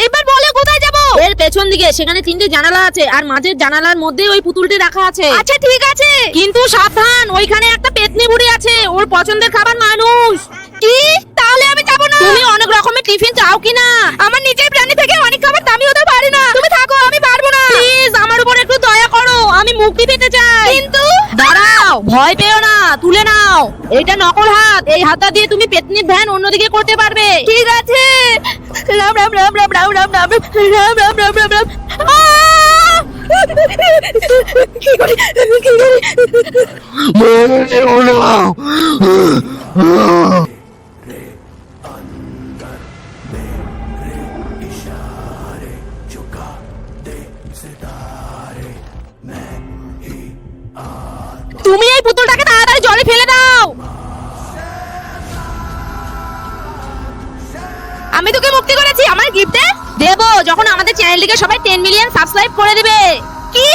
এবার বলে কোথায় যাব? এর পেছন দিকে, সেখানে 3টে জানালা আছে আর মাঝের জানালার মধ্যে ওই পুতুলটি রাখা আছে। আচ্ছা ঠিক আছে, কিন্তু সাবধান, ওইখানে একটা পেতনি বুড়ি আছে, ওর পছন্দের খাবার মানুষ। কি? তাহলে আমি যাব না। তুমি অনেক রকমের টিফিন চাও কিনা? আমার নিজের প্রাণী থেকে অনেক খাবার দামি হতে পারে না। তুমি থাকো, আমি পারবো না। প্লিজ আমার উপর একটু দয়া করো, আমি মুক্তি পেতে চাই। কিন্তু দাঁড়াও, ভয় পেও না, তুলে নাও। এটা নকল হাত, এই হাতটা দিয়ে তুমি পেতনির ধ্যান অন্যদিকে করতে পারবে। ঠিক আছে। রাম রাম রাম রাম রাম রাম রাম রাম রাম রাম রাম রাম। কি করি কি করি? তুমি এই পুতুলটাকে তাড়াতাড়ি জলে ফেলে দাও। আমি তোকে মুক্তি করেছি, আমার গিফটে দেবো যখন আমাদের চ্যানেলটিকে সবাই 10 মিলিয়ন সাবস্ক্রাইব করে দিবে। কি?